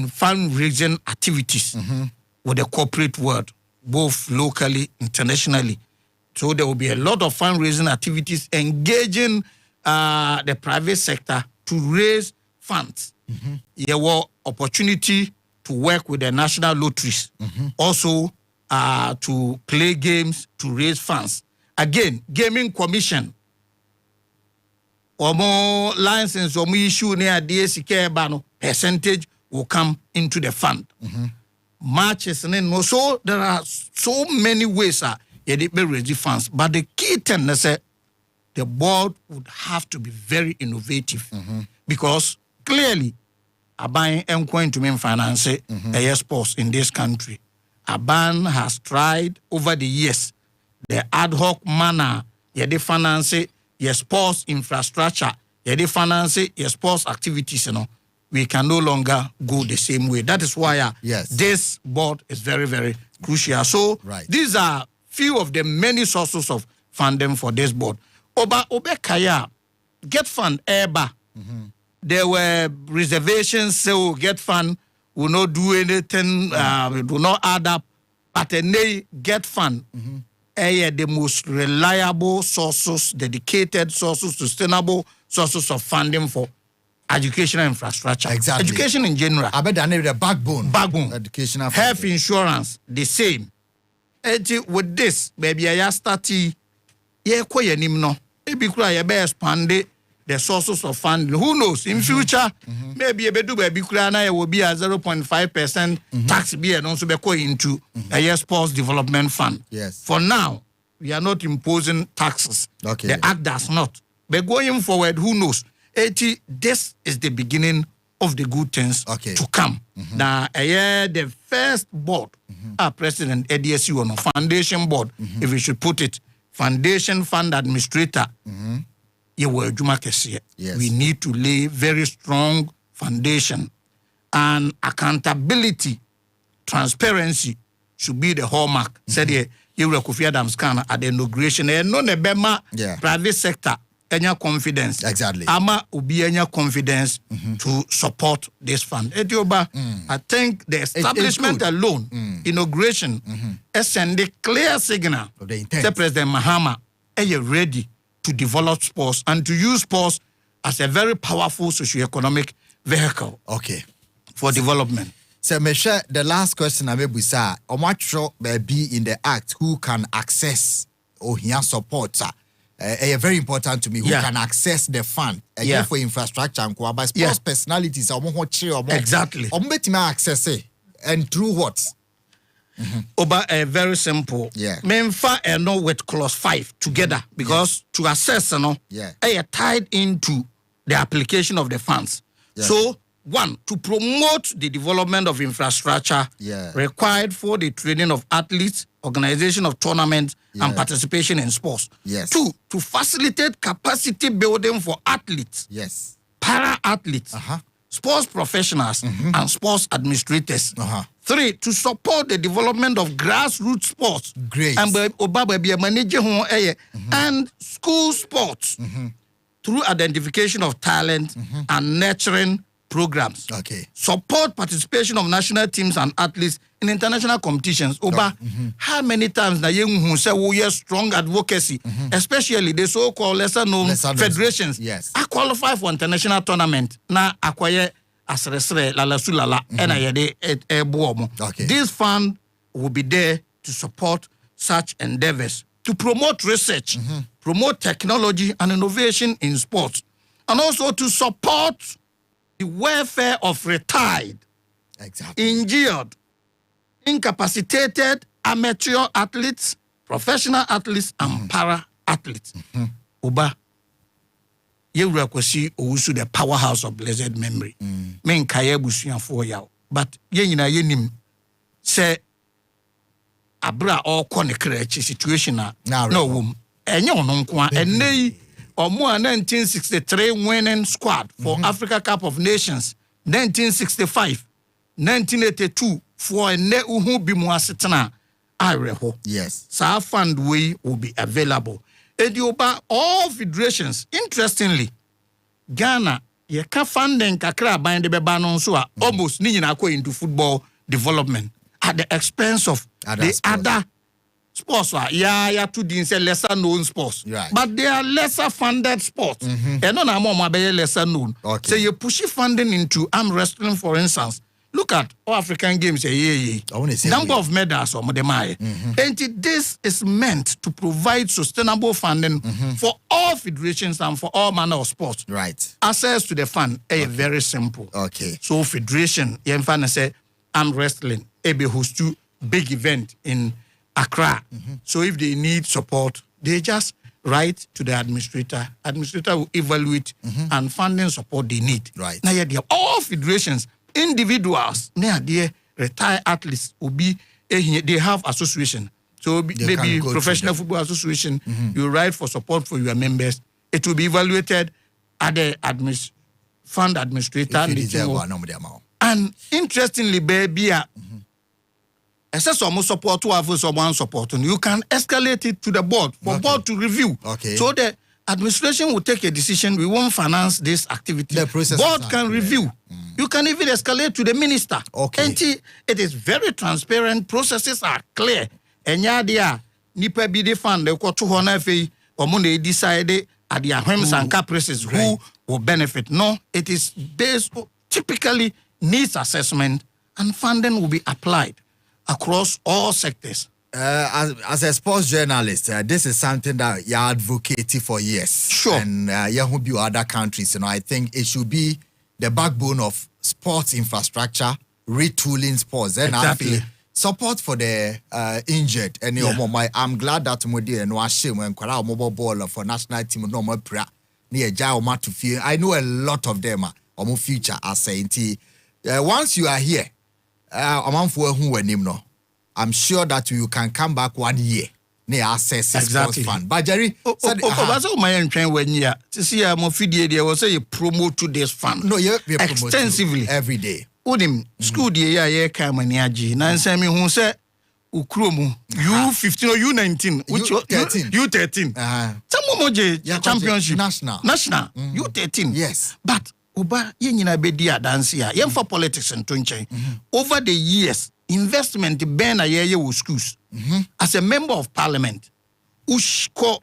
and fundraising activities with the corporate world, both locally, internationally. So there will be a lot of fundraising activities engaging the private sector to raise funds. There were opportunity to work with the national lotteries, also to play games to raise funds. Again, gaming commission, or more license or more issue near DSK percentage will come into the fund. Matches and so there are so many ways you raise funds, but the key thing is the board would have to be very innovative because clearly Aban and going to mean finance a sports in this country. Aban has tried over the years the ad hoc manner, the finance, your sports infrastructure, the finance, your sports activities, we can no longer go the same way. That is why this board is very, very crucial. So these are few of the many sources of funding for this board. Obe Kaya, get fund, Eba. There were reservations, so get fund, will not do anything, will not add up, but they get fund. The most reliable sources, dedicated sources, sustainable sources of funding for educational infrastructure. Exactly. Education in general. I bet that the backbone. Educational health insurance, the same. With this, baby, I started. Maybe could expand the sources of funding. Who knows? In future, maybe a bedu baby will be a 0.5% tax be and also be going into a sports development fund. Yes. For now, we are not imposing taxes. Okay. The act does not. But going forward, who knows? This is the beginning of the good things to come. Now, the first board, our president, ADSU, on a foundation board, if we should put it, foundation fund administrator, we need to lay very strong foundation, and accountability, transparency should be the hallmark. Said you Kofi Adams can at the inauguration. No nebema private sector any confidence. Exactly. Ama ubi any confidence to support this fund. Etioba, I think the establishment alone, inauguration, send a clear signal to President Mahama, are you ready to develop sports and to use sports as a very powerful socio-economic vehicle for development. So, Michelle, the last question I may be say, how much be in the act who can access or hear support? Very important to me. Who can access the fund for infrastructure and by sports personalities? Exactly. Access it and through what? Very simple. Memfa and no with clause 5 together because to assess tied into the application of the funds. So 1, to promote the development of infrastructure required for the training of athletes, organization of tournaments, and participation in sports. 2, to facilitate capacity building for athletes, para-athletes, sports professionals, and sports administrators. 3, to support the development of grassroots sports. And school sports through identification of talent and nurturing programs. Support participation of national teams and athletes in international competitions. How many times na young who say we have strong advocacy, especially the so-called lesser known federations. I qualify for international tournament. Na acquire asresre la sulala This fund will be there to support such endeavors, to promote research, promote technology and innovation in sports, and also to support the welfare of retired, injured, incapacitated amateur athletes, professional athletes, and para-athletes. Yewura kwasi owusu the powerhouse of blessed memory. Men Kyere busuafo yaw. But ye nyina yenim se abra all konekrechi situation no wom. Enye ono nko a enei omo 1963 winning squad for Africa Cup of Nations, 1965, 1982 for ene uhu bi mu asetena areho. Sa fund we will be available. Edioba, all federations, interestingly, Ghana ye ka funding kakra ban de beba no so almost ni nyina ko into football development at the expense of other sports. Yeah, to the lesser known sports. Right. But they are lesser funded sports. And no more lesser known. Okay. So you push funding into arm wrestling, for instance. Look at all African games. Number of medals or And this is meant to provide sustainable funding for all federations and for all manner of sports. Right. Access to the fund is very simple. Okay. So federation, say arm wrestling, be host to big event in Accra. So if they need support, they just write to the administrator. Administrator will evaluate and funding support they need. Right. Now, all federations, individuals, retired athletes will be, they have association. So maybe professional football association, you write for support for your members. It will be evaluated at the fund administrator. And interestingly, baby, some support to have someone support, and you can escalate it to the board for board to review. Okay. So the administration will take a decision. We won't finance this activity. The process board can review. You can even escalate to the minister. Okay. And it is very transparent. Processes are clear. And yeah, nipa be the fund. They got 200 fee. Or they decide at their whims and caprices who will benefit. No, it is based typically needs assessment, and funding will be applied across all sectors. As a sports journalist, this is something that you're advocating for years. Sure. And you will be other countries. I think it should be the backbone of sports infrastructure, retooling sports. And exactly. Support for the injured. And I'm glad that Modi and Washim when Kwara mobile ball for national team no more pra near Jao to feel. I know a lot of them are future as saying once you are here. I'm sure that you can come back 1 year. Near access exactly. Sports fund. But Jerry, when you see a Mofidi, was say you promote to this fund. No, you extensively every day. Udim school the come niaji. Nansemi who say Ukrumu U15 or U19, which U13. Some championship national U13. Yes, but Uba yenyina bedia dance here. Yen for politics and tunche. Over the years, investment ben a with schools. As a member of parliament, ushko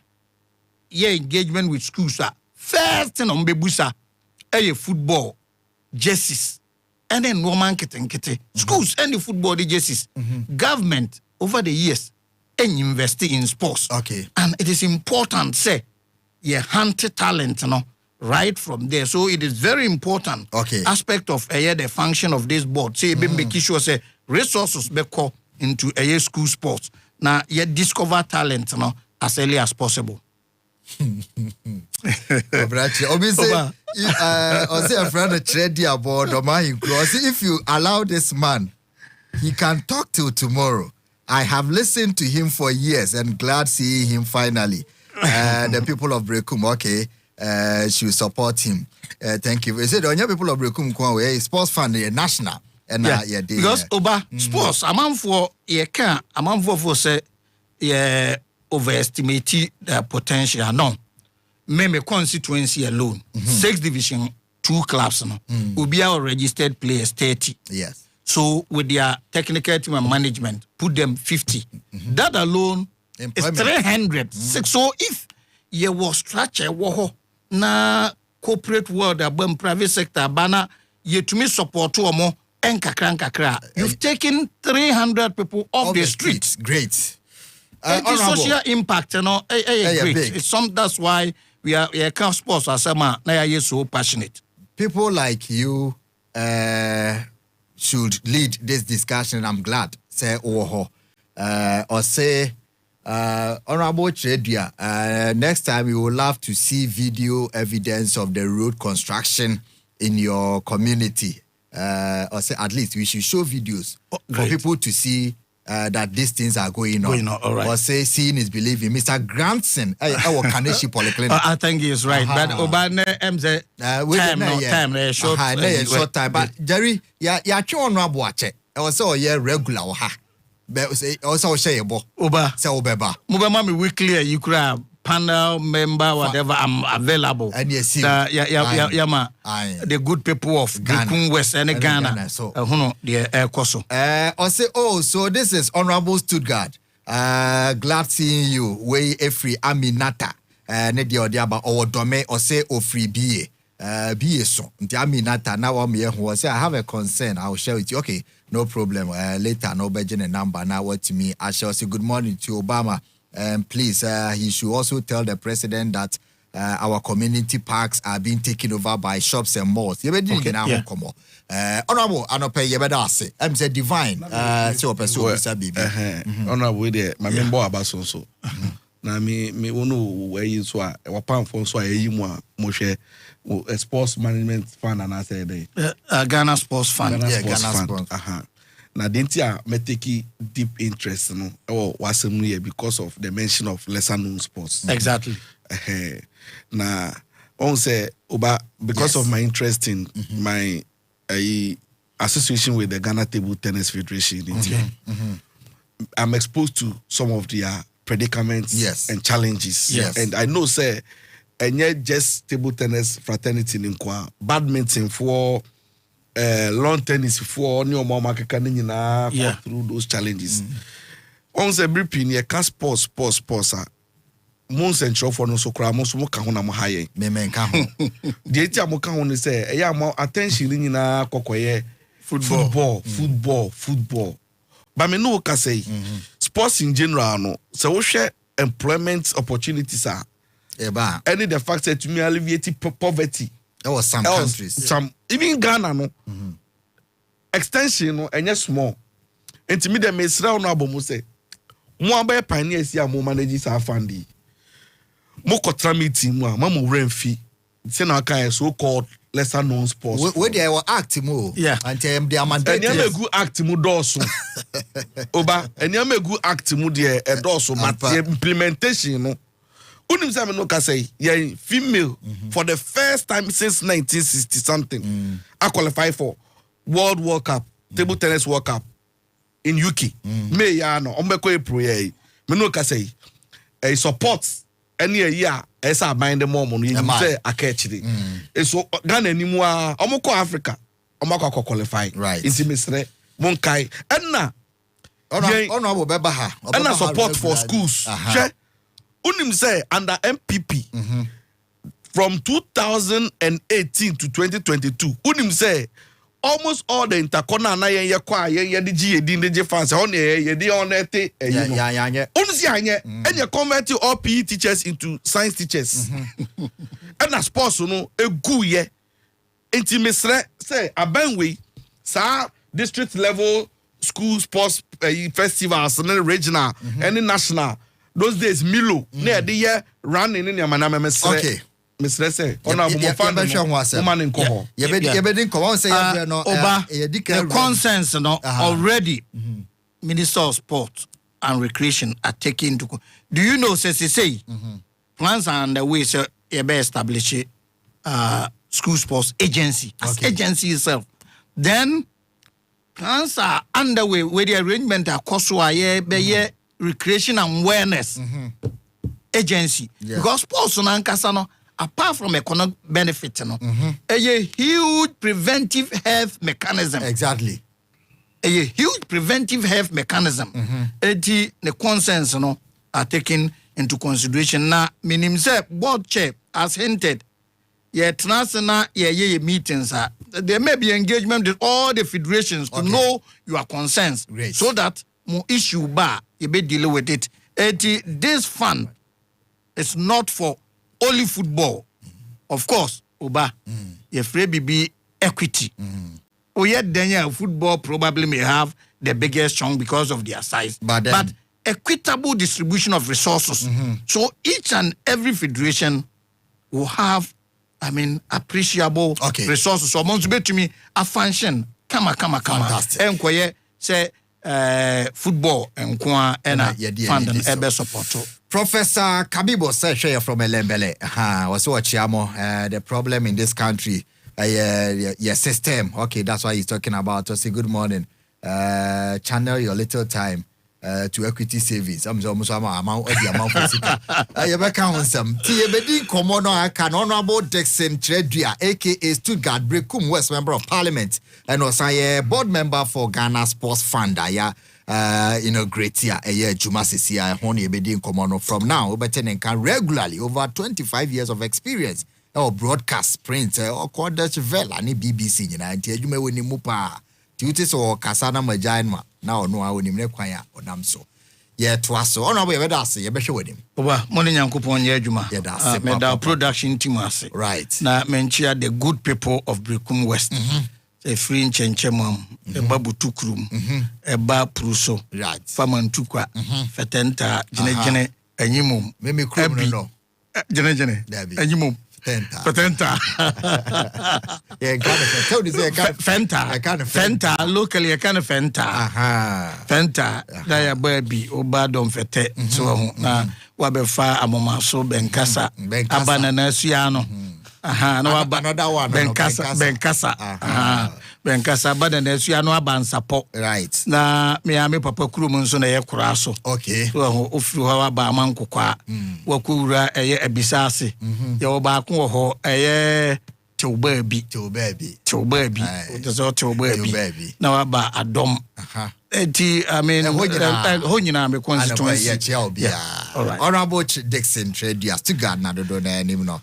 ye engagement with schools. First thing on bebusa, football jerseys, and then Roman kete schools and the football jerseys. Government over the years and investing in sports. Okay, and it is important. Say, ye hunt talent, right from there. So it is very important aspect of the function of this board. Say, make sure say resources be called into school sports. Now, you discover talent as early as possible. If you allow this man, he can talk till tomorrow. I have listened to him for years and glad seeing him finally. The people of Brekum, should support him. Thank you. Is it on your people of Brekum sports fund national? And because sports amount for say overestimate the potential. No, me constituency alone, 6 division 2 clubs will be our registered players 30. Yes. So with their technical team and management, put them 50. That alone is 300. So if you was structure na corporate world abam private sector bana ye to me support to more and kakra. You've taken 300 people off the streets. Great. The social impact, great. Big. It's that's why we are sports as so passionate. People like you should lead this discussion. I'm glad. Say or say Honorable Kyere-Duah, next time we would love to see video evidence of the road construction in your community. Or say at least we should show videos for people to see that these things are going on. All right. Or say seeing is believing. Mr. Grandson, our Kaneshi Polyclinic. I think he's right. But Obane short time. But Jerry, you're honorable watch it. Also, regular. Also, say Oba. Say Obeba. Mubama weekly, you could panel member, whatever, I'm available. And you see, the good people of Ghana West and Ghana. So, the Koso. I say, oh, so this is Honorable Stuttgart. Glad seeing you. Way every Aminata. Nedi odiaba or dome or say o free BA. BA so. Nti Aminata now I'm here who say I have a concern. I'll share with you. Okay, no problem. Later, no budget a number. Now what to me? I shall say good morning to Obama. Please, he should also tell the president that our community parks are being taken over by shops and malls. You better come on. Honorable, I don't pay you better say. I'm say divine. So person baby. Honorable, there. My member abaso. Na me wonu where you so a wapan for so ayi mu a mo hwe sports management fund and I say dey Ghana Sports Fund. Ghana Sports. Na denti a me take deep interest no wasem here because of the mention of lesser known sports. Exactly. Na on say oba because of my interest in my association with the Ghana Table Tennis Federation in I'm exposed to some of their predicaments and challenges. And I know say and yet just table tennis fraternity in kwa badminton for lawn tennis for new mama can through those challenges. On the briefing ye can sports most and show for no so cry most mo kan ho na mo haye me kan ho the etia mo kan ho ni say e ya mo attention ni na kokoye football but me no ka say sports in general no so we share employment opportunities are any the fact that to me alleviate poverty there was some countries even Ghana no extension no enye small enti dem mesra no abomo say mo abaye pioneers ya mo managers are fundy mo kotra meeting mu a mama remfi say na kan so called lesser known sports where they were act mo and they are mandated and you act mu doso oba and you megu act mu there e doso but the implementation no unim say me no ka say female for the first time since 1960 something I qualify for World Cup table tennis World Cup in UK me ya no ombeko April ye me no ka say support any year esa bind the mom no you say akechiri so Ghana nimu a omko Africa omako qualify right inti mesre monkai enna ono beba ha enna support for schools che unim say under MPP from 2018 to 2022 unim say almost all the intercorner na yen kwa yen de GED fans on ye de on ete unsi anye and you convert all PE teachers into science teachers and na sports no egu ye enti mesre say abenwe sa district level school sports festivals and regional and national those days Milo na de ye running in your mesre okay Mr. Say, honorable the consensus already Minister of Sport and Recreation are taking into. Do you know, say plans are underway, so you better establish school sports agency as agency itself. Then plans are underway where the arrangement are cost recreation and wellness agency because sports on Ankasano. Apart from economic benefit, a huge preventive health mechanism. Exactly. A huge preventive health mechanism. The consensus are taken into consideration. Now, meaning board chair as hinted, transnational meetings there may be engagement with all the federations to know your concerns, so that more issue bar you be deal with it. This fund is not for only football. Of course, Oba, your free be equity. Yet then football probably may have the biggest chunk because of their size. But equitable distribution of resources. So each and every federation will have, appreciable resources. So once to me a function. Come. Fantastic. Say football and fund and ebe support. Professor Kabibo said from Elembele. Was the problem in this country, your system. Okay, that's why he's talking about. So say good morning. Channel your little time. to equity savings. I'm almost amount of the amount for sika. You better count some. Tiebedi Komono Aka Honorable Dickson Kyere-Duah, aka Stuttgart Brekum West Member of Parliament, and also a board member for Ghana Sports Fund. Great year a year Juma Sisia Honey Bedin Komono from now, but can regularly over 25 years of experience or broadcast print or Dutch Vela ni BBC United. You may win mupa. Tutis or Kasana Majainma. Now no I will name Kwaya or Namso. Yeah, twas so on our way with us. You better with him. Morning Yankupon Yajuma. Yeah, that's our production team. Right. Now mention the good people of Brekum West. A free in Chenchemam, a babu tukrum, a bar pruso, right. Faman tukwa, Fatenta, Gene, and Yimum. Maybe criminal. Gene, and Yimum. Patenta. Yeah, Fenta, locally a kind of Fenta. Fenta, Daya baby, Obadon Fete, so now, Wabefa, Amomaso, Benkasa, Abana Siano. No, another one. Benkasa. Benkasa, but then there's no ban support. Right. Na me ame papa kurumunso na ye kuraso. Okay. So ofru hawa ba manko kwa. Wakura eye ebisase. Ye oba ko ho eye tewbabi. Tewbabi. Na waba adom. Eti I mean ho nyina me constituency. All right. Honorable Dickson Kyere-Duah Stuttgart na do na nim no.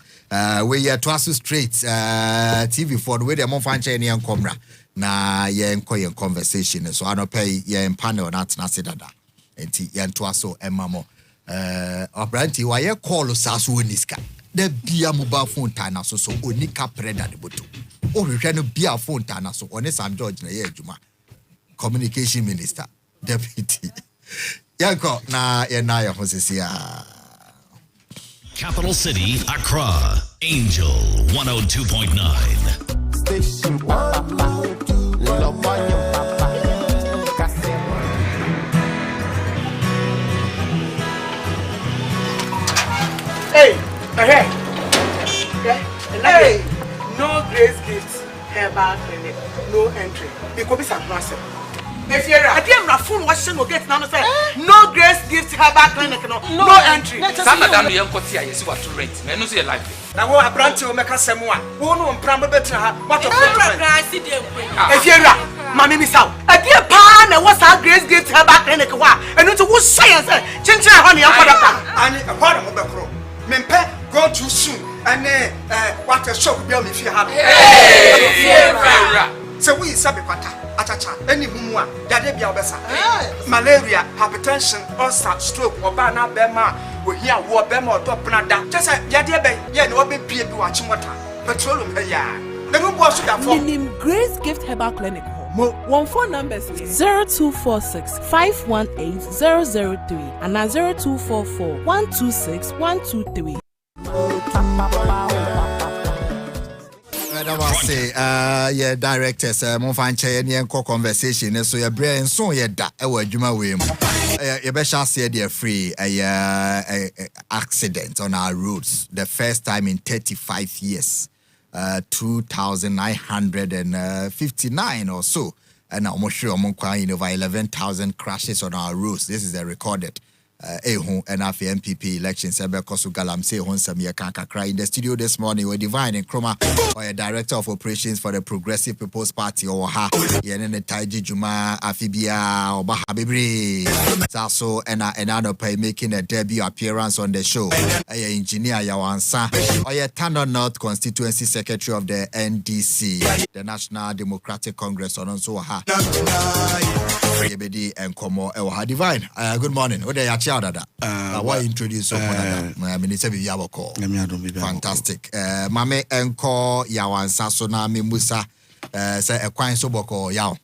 We are twice straight TV for the way the Monfanche and Comra. Na ye enko conversation. So I don't pay ye panel not na sedada. Enti ye twaso emamo. Obranti wa ye call sasu niska. The bia mobile phone tana so onika preda de boto. O hwehwe no bia phone tana so one Sam George na ye adwuma. Communication Minister Deputy. Yanko na ye na ye hosesia. Capital City, Accra, Angel 102.9. Station 102. Hey, no grace gifts, herbal clinic, no entry. Because it's a process. If you're a dear phone, what shall get now? No grace gifts, herbal clinic, no entry. Some of them young Cotia is what to rate. Men who say like now, what a branch will make us some one. Who know Pram better? What a price. If you're a mammy miss out. A dear pan, and what's our grace gift, herbal clinic, and into what science, Chincha honey, and a part of the crow. Mempe, go too soon, and what a shock bill if you have. So we sabiquata, atacha, any mumwa, Yadebia Bessa, malaria, hypertension, ulcer, stroke, or banana bema, we hear war bema or top nada. Just a Yadebe, Yan will be people watching water, petroleum, yeah. The room was to have Grace Gift Herbal Clinic. One phone numbers 0246 518 003 and 0244 126 123. I say, yeah, directors, Monfanche and Yanko conversation, so your brain so yeah, that our Juma Wim. You better say they're free a accident on our roads, the first time in 35 years. 2,959 or so, and I'm sure over 11,000 crashes on our roads. This is the recorded and after MPP elections. Galam say in the studio this morning. We're Divine and Chroma, or a director of operations for the Progressive People's Party, or Yenene Taiji Juma Afibia or Bahabibri. Also, and I pay making a debut appearance on the show. Engineer Yawansa, or Tano North Constituency Secretary of the NDC, the National Democratic Congress, on so ha. And Komo Divine. Good morning. Why introduce fantastic. Mame enko yawan sasona mi musa say ekwan so boko yaw.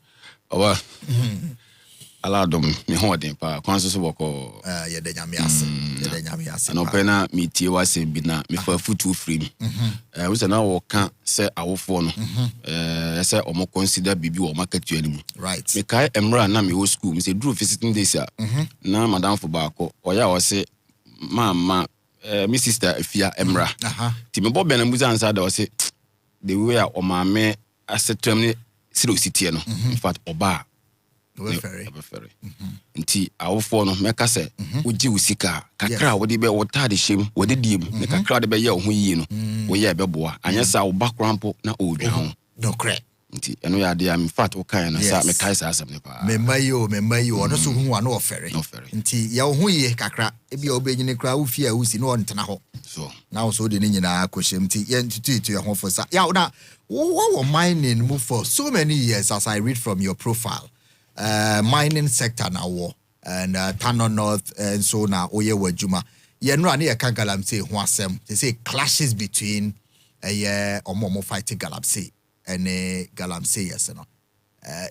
Owa. Aladom mi hoden pa kwan so boko ye de nyame ase. Ye de nyame ase. No pe na mi tie wase bi na mi fa futu free. We say na wo kan say awofo no. Say omo consider bibi wo market anim. Right. Me kai emra na me wo school me say drew visiting days na madam for baako oya wo say mama my sister Afia Emra. Ti me bobe na muza ansa da wo say the way o maame asetrem ni siro sitie no. In fact oba very. Nti awofo no meka se uji usika kakra wo de be wota de hyem wo de diem ne kakra de be ye ho yi no wo ye beboa anya sa wo background na odwa ho no cre nti eno ya de am fat wo kan na sa me kai sa asem ne pa me mayo ono so hu ano ofere nti ya wo ho yi kakra e bia obenyine kra wo fie a wusi no ntena ho so na wo so de ne nyina akohyem nti ye ntutu ya ho fo sa ya na wo mining move for so many years as I read from your profile. Mining sector now and Tano North and so now Oye Wajuma. You know, I can galamsey who asem. They say clashes between a or more fighting galamsey and a galamsey, yes, no.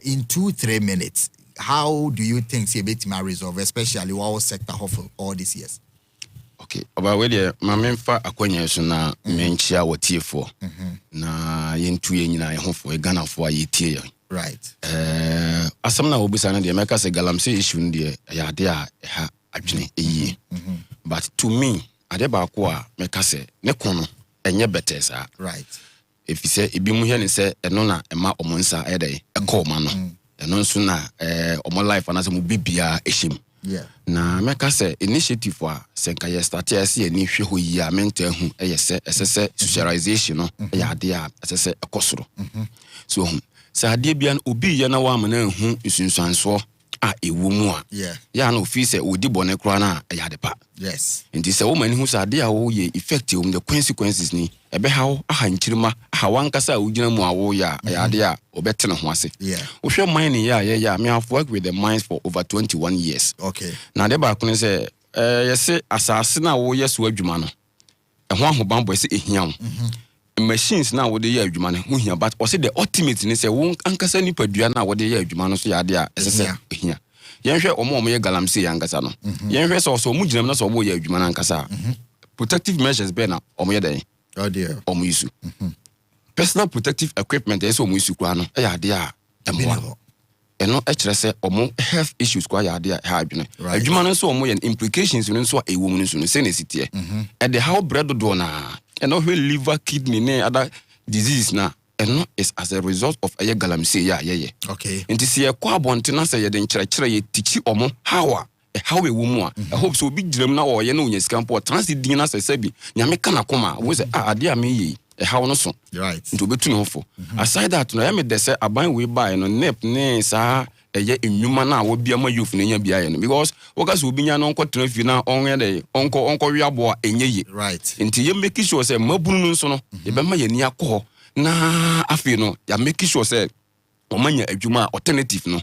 In 2-3 minutes, how do you think see bit my resolve, especially our sector for all these years? Okay, about where my main fa akwanya so na menchia wotie for na yentu ye nyina ye ho for e Ghana for ye tie. Right. Asam na obisa na de meka se galamsey issue ndie ya de a ha adwene eyi. But to me, ade ba ko a meka se ne kono enye better sa. Right. If you say ebi mu hye ne se eno na ema omonsa ede e call ma no. Eno nso na omo life anase mu bibia ehim. Yeah. Na meka se initiative a senka ye start ase ani hwe ho yi a menta hu eyese esese socialization no ya ade a esese ekosoro. So sa ade bia na obi ye na wa amana hu isunsuanso a ewu mu a ya na ofi se odi bone kra na ya ade pa. Yes. Nti se wo mani hu sa ade a wo ye effective the consequences ni ebe ha aha nchirima aha wankasa a ugina mu a wo ya ade a obetene ho ase. Yeah. Wo hwe mining ya me have worked with the mines for over 21 years. Okay. Na de ba ko ne se yese asase na wo yeso adwuma no ho ahobanbo se ehia wo. Machines na wo de ye adwuma no ho hia but o se the ultimate ne se wo ankasa ni padua na wo de ye adwuma no so ya de a esese ehia. Yenhwe omo ye galamsey yankasa no. Yenhwe so mu ginam na so omo ye adwuma na ankasa. Protective measures be na omo ye den. Oh dear. Omo use. Personal protective equipment is omo use kwa no e ya de a embo. Eno e kire se omo health issues kwa ya de a ha adwene. Adwuma no so omo ye implications no so ewo mu no so no se na sitie. E de how bread do na eno hwe liver kidney ne other disease na eno is as a result of a galamsey ye. Okay. Nti se ye kwa bontena se ye de nkyerɛkyerɛ ye tichi omo how we womu a I hope so big dream na o ye na onya sika mpo transit na se sabi nyame kana koma wo se ade a me yi how no so right nti obetu no fo aside that no me de se aban we buy no nep ne sa eye enwuma na wo bia ma youth ne nya bia ye no because wo ka so obinya no nko tena fi na onwe de onko wi abo a enye yi right nti ye make sure se mabunu no so no ye be ma ye ni akọ na afi no ya make sure se omanya adwuma alternative no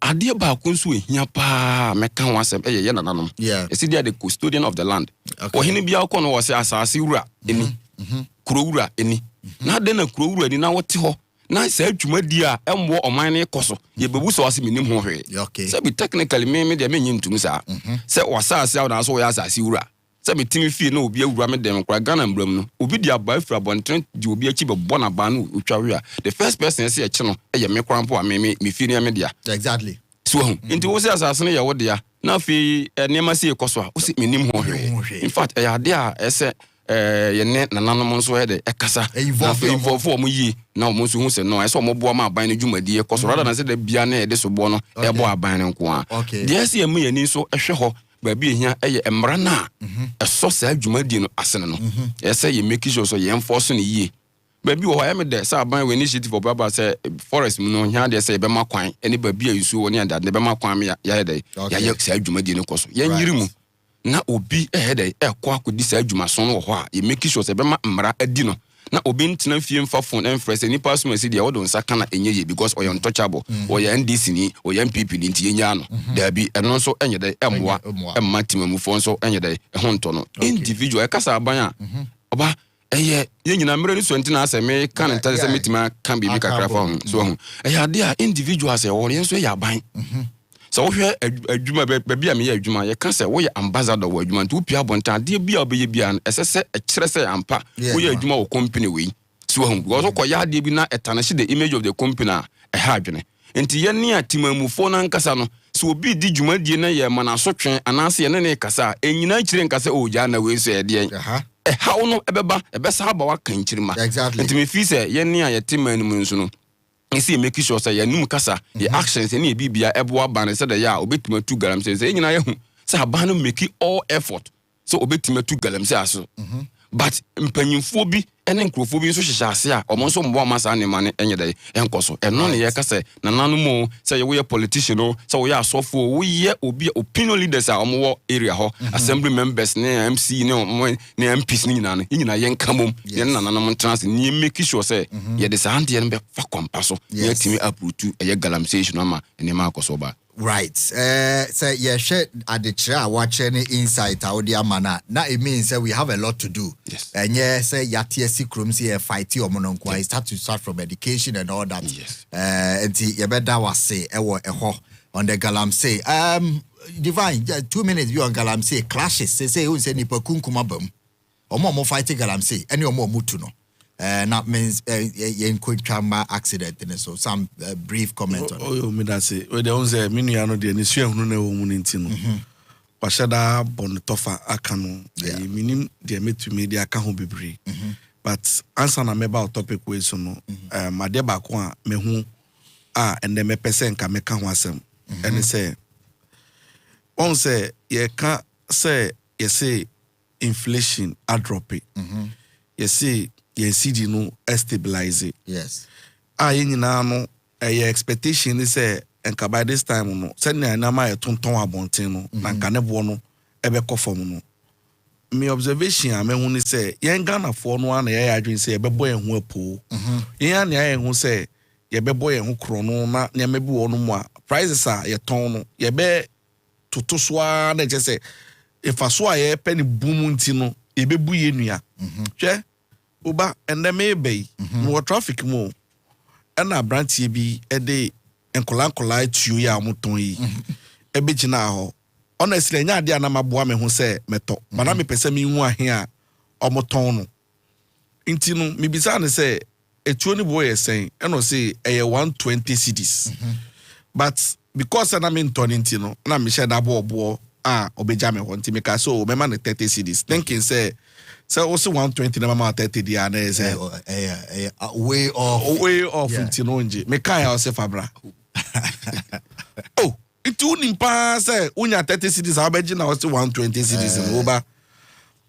ade ba ko nso ehia pa meka ho asem ye nananom esi dia the custodian of the land ohini bia ko no wo se asase wura eni kuro wura eni na de na kuro wura eni na wote ho na se adwuma di a emwo oman ne koso ye bebu so ase minim ho hwe se be technically me de menyi ntum sa se wasase a na so wo ya asase wura se me timi fie na obi awura me dem kra Ghana mbram no obi di aba afra bonten di obi achi be bona ba no otwawe a the first person say echi no eye me krampo a me fie ne me dia exactly so nti wo se asase ne ye wo dia na fi enema se ekoso a wo se menim ho hwe in fact e ade a ese ye ne nananom nso he de ekasa involve omo yi na omo nso hu se no ese omo bo ma aban ne dwumadi ekoso rather na se da bia na e de so bo no e bo aban ne nko a de se emu yani nso ehwe ho baby ehia eye emra na eso sa adwumadi no asene no ese ye make sure so ye enforce no yi baby wo ya me de sa aban we initiative for baba say forest mu no hia de say be ma kwan eni baby ayusu woni and de be ma kwan me ya de ya ye sa adwumadi no koso ye nyiri mu na obi ehede ekọ akodi sa adwuma so no ho a ye make sure say be ma mra adi no na obi ntena fie mfa phone emfress ni pass me say de wodo nsa kana enye ye because oyo untouchable oyo NDC ni oyo MPP ni nti yenya no da bi eno nso enye de emwa emma timamu fo nso enye de ho nto no individual e kasa aban a oba eye ye nyina mre ni so ntina aseme kan ntare se metima kan bibi kakra fa so ho eye ade a individual say wo ye nso ye aban so wo hwe adwuma ba bia me ye adwuma ye ka se wo ye ambassador wo adwuma nti wo pia bonta de bia obeye bia esese ekire se ampa wo ye adwuma wo company we so ho because ko ya de bi na etanashi the image of the company e ha adwene nti ye ne atimamufo na nkasa no so obi di dwuma die na ye mana so twen anase ye ne kasa enyina kire nkasa o ja na we so ye de how no ebeba ebesa aba wa kan kirima exactly nti me fi se ye ne ayetimanu mu nso no see make sure say ya num kasa the actions any bibia ebo ban say the ya obetima tu galamsey say nyina yahu say aban no make all effort so obetima tu galamsey aso but mpanyimfo bi ene nkrofo bi so hyehyɛ ase a omo so mbo ma sa ne ma ne enye dai enkoso eno ne ye ka say nananu mo say ye politician o say we asofo wo ye obi opinion leaders a omo wo area ho assembly members ne MC ne MPs ne nyina ye nkamom ye nananum trans ne make sure say ye de sa hande be fa kompaso ye timi aprutu ye galamsey ma ene ma akoso ba. Right. Say yeah, share at the chair watching insight audio mana. Now it means that we have a lot to do. Yes. And yeah, say yatiesi krums here fighty or mononkwa. Start from education and all that. Yes. And the better was say eho on the galamsey. Divine 2 minutes you on galamsey clashes. Say who say nipa kunkumabum. Omo fighting galamsey. Any omo mutuno. That means in quick trauma accident and so some brief comment on oh me that say we don't say me no no de ni sua hunu na wo mu nti no wa shada bon tofa aka no minim de metumi de aka ho bebre but answer na me ba topic we so no made ba ko a me hu and me pese nka me ka ho asem and say on say ye ka say ye say inflation a drop it ye say ye CD no stabilize. Yes. Nyina no expectation is say enka by this time no send na ma ye tonton abonten no na nka ne bo no ebe kofom no. Me observation a me hu ni say yen Ghana fo no na ye adwen say ye bebo ye hu apo. Yen na ye hu say ye bebo ye hu kro no na ne me bi wo no mu a prices a ye ton no ye be toto so a na je say if aso a ye pe ni boom nti no ye bebu ye nua. Hwe Uba and the maybe more traffic more. And a branch be a day and colancolite to ya muton. A bitch now. Honestly, na dia na maboame who say meto. But I'm a person me one here or motono. Intino, me bizarre say a 20 boy saying, and no say a 120 CDs. But because I'm in Tonintino, and I'm sure that bo obejame want to make us so, my man 30 CDs. Thinking say, so also 120 na mama 30 dia na ese way off ntino nje me kan ya se fabra oh itu nimpa say unya 30 cities abeji na also 120 cities no ba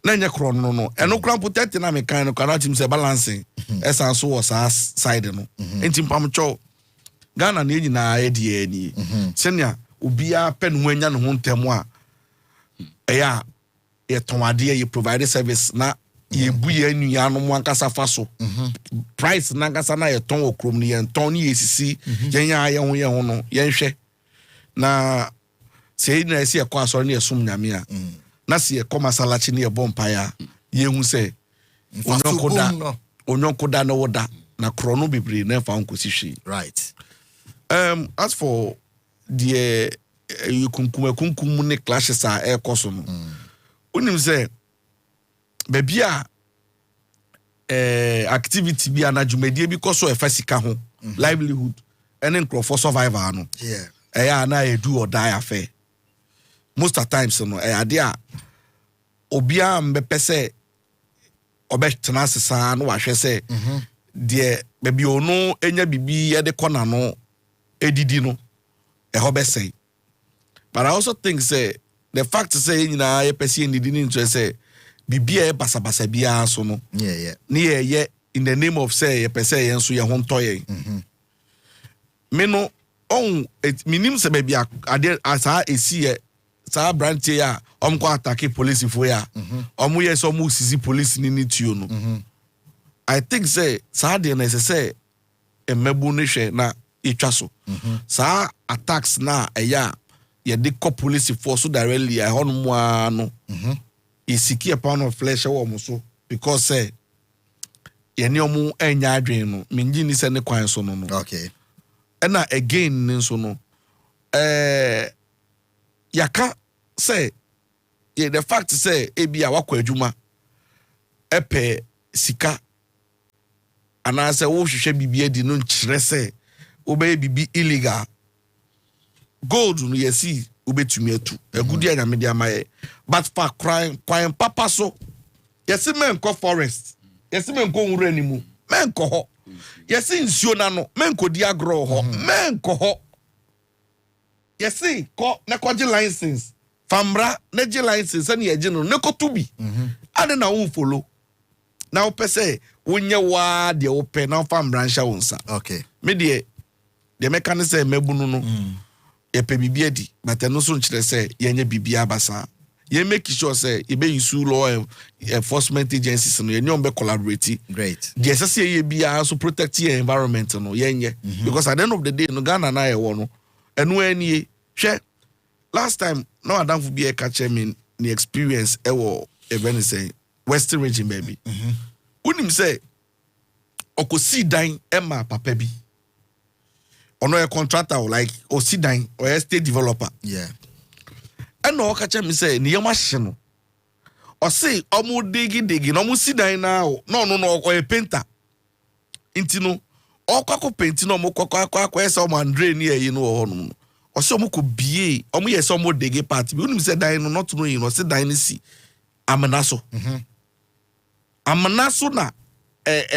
na nya kro no eno kra po 30 na me kan no kana chim se balancing esa so was side no ntimpam cho Ghana na enyi na edi ani senya obia pe no anya no ho ntemo a eya ye tomade ye provide service na ye bu ye nua no mo ankasa fa so price na ankasa na ye ton okrom ni ye ton ni esisi ye nya ye ho no ye nhwe na sei na esi ekwa asori na esum nyame a na se ekwa masalachi na ye bompa ya ye hu se onyokoda na woda na krono bebre na fa nkosi hwe right. As for the kunkum ne clashes a ekoso no unim say baby a activity bi anadwumadie bi koso efasika ho livelihood and nkrofo survivor no na e do or die affair most of times no ade a obia mbepese obetena sesa no wahwe se de baby ono enya bibi ye de kona no edidi no ho be say. But I also think say the fact say you know a person didn't interest say bibia basa bia so no yeah in the name of say a person yen so ye ho ntoye me no on minim say bibia ade asa esi sa branch ya omko attack police for ya omo yes omo sisi police ni tuo no I think say sa de na say emebu ne hwe na etwa so sa attacks na eya ye de call police force so directly I hon mo ano isiki a pound of flesh wo mo so because say ye ne omo anya adwen no minji ni se ne kwan so no okay and again ni so no yaka say ye the fact say ebia wakwa adwuma epe sika ana say wo hwehwe bibia di no nkyere say obey bibi illegal gold no yesi obetumi atu agudi anyame dia maye but for crime papa so yesi men ko forest yesi men ko nwura ni mu men ko ho Yes, in Sionano, Menko Diagro, Menko ho. Yes, ko Nakoji license, Fambra, Neji license, and ye general, Neko to be. I don't know who follow. Now, per se, when you are the open now, Fambra Shaunsa. Okay. Media, the mechanic say, Mebuno, ye pe bibiedi, but no soon say, Yenye Bibia Basa. Ye make sure say you be sue law enforcement agencies and you be collaborating. Great. Yes, I say you be also protect your environment no because at the end of the day no Ghana na e wono and when ye share last time no Adam for be a catcher mean the experience ewo even say Western region baby. Unim say okosi dan Emma papa bi ono a contractor like osi dan or a state developer. Yeah. And no catch me say ni machine or say omo digi no mo si dan now no or a painter intino or kwako paint no mo kwako esa o mandre ni e no no or say omo ko bie omo yes omo digi part bi unim say dan no not no you know say dan ni si amanaso amanaso na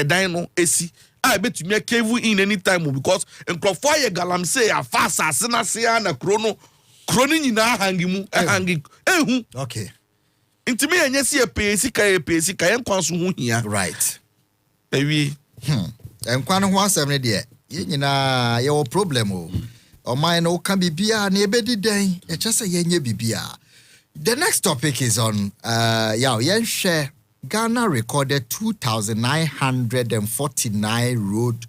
dan no esi I bet me cave in any time because en crofo ye galam say afasa asena se na krono Kroni nyina hangi mu hangi ehu okay intimi enye si epesi ka enkwanso hu hia right ewi enkwan ho asem ne de ye nyina ye wo problem o man no kan bibia na ebedi den e chese ye nye bibia. The next topic is on yen share Ghana recorded 2,949 road